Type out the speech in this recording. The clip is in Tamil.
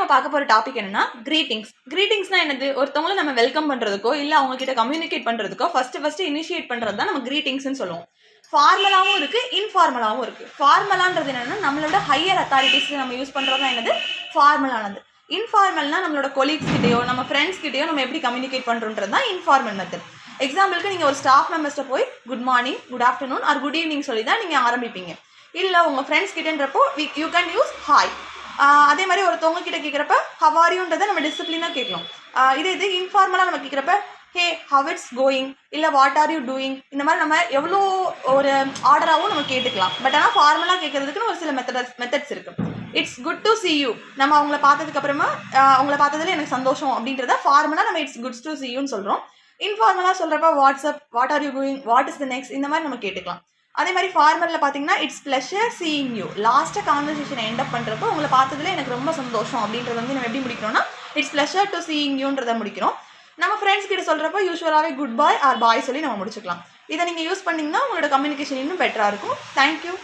நம்ம பார்க்க போற டாபிக் என்னன்னா greetings. greetingsனா என்னது? ஒருத்தவங்கள நம்ம வெல்கம் பண்றதுக்கோ இல்ல அவங்க கிட்ட கம்யூனிகேட் பண்றதுக்கோ ஃபர்ஸ்ட் இனிஷியேட் பண்றது தான் நம்ம greetingsனு சொல்லுவோம். ஃபார்மலாவும் இருக்கு, இன்ஃபார்மலாவும் இருக்கு. ஃபார்மலான்றது என்னன்னா நம்மளோட ஹையர் அத்தாரிட்டிஸ் நம்ம யூஸ் பண்றது என்னது? ஃபார்மலானது. இன்ஃபார்மல்னா நம்மளோட கொலீக்ஸ் கிட்டயோ நம்ம ஃப்ரெண்ட்ஸ் கிட்டயோ நம்ம எப்படி கம்யூனிகேட் பண்றோம்ன்றது தான் இன்ஃபார்மல் மெத்தட். எக்ஸாம்பிளுக்கு நீங்க ஒரு ஸ்டாஃப் மெம்பர்ஸ்ட்ட போய் good morning, good afternoon or good evening சொல்லி தான் நீங்க ஆரம்பிப்பீங்க. இல்ல உங்க ஃப்ரெண்ட்ஸ் கிட்டன்றப்போ யூ கேன் யூஸ் ஹாய். அதே மாதிரி ஒருத்தவங்க கிட்ட கேட்குறப்ப ஹவ் ஆர் யூன்றதை நம்ம டிசிப்ளினாக கேட்கலாம். இது இன்ஃபார்மலாக நம்ம கேட்குறப்ப ஹே ஹவ் இட்ஸ் கோயிங் இல்லை வாட் ஆர் யூ டூயிங், இந்த மாதிரி நம்ம எவ்வளோ ஒரு ஆர்டராகவும் நம்ம கேட்டுக்கலாம். பட் ஆனால் ஃபார்மலாக கேட்கறதுக்குன்னு ஒரு சில மெத்தட்ஸ் இருக்கு. It's good to C you, நம்ம அவங்கள பார்த்ததுக்கு அப்புறமா அவங்கள பார்த்ததுல எனக்கு சந்தோஷம் அப்படின்றத ஃபார்மலாக நம்ம இட்ஸ் குட்ஸ் டு சி யூன்னு சொல்கிறோம். இன்ஃபார்மலாக சொல்கிறப்ப WhatsApp, what are you doing, what is the next, இந்த மாதிரி நம்ம கேட்டுக்கலாம். அதே மாதிரி ஃபார்மலில் பார்த்தீங்கன்னா இட்ஸ் ப்ளஷர் சீயிங் யூ, லாஸ்ட்டாக கான்வர்சேஷனை எண்ட் அப் பண்ணுறப்போ உங்களை பார்த்ததுல எனக்கு ரொம்ப சந்தோஷம் அப்படின்றது வந்து நம்ம எப்படி முடிக்கிறோம்னா இட்ஸ் ப்ளஷர் டு சீயிங் யூன்றதை முடிக்கிறோம். நம்ம ஃப்ரெண்ட்ஸ் கிட்ட சொல்கிறப்போ யூஸ்வலாகவே குட் பாய் ஆர் பாய் சொல்லி நம்ம முடிச்சுக்கலாம். இதை நீங்கள் யூஸ் பண்ணிங்கன்னா உங்களோட கம்யூனிகேஷன் இன்னும் பெட்டராக இருக்கும். தேங்க்யூ.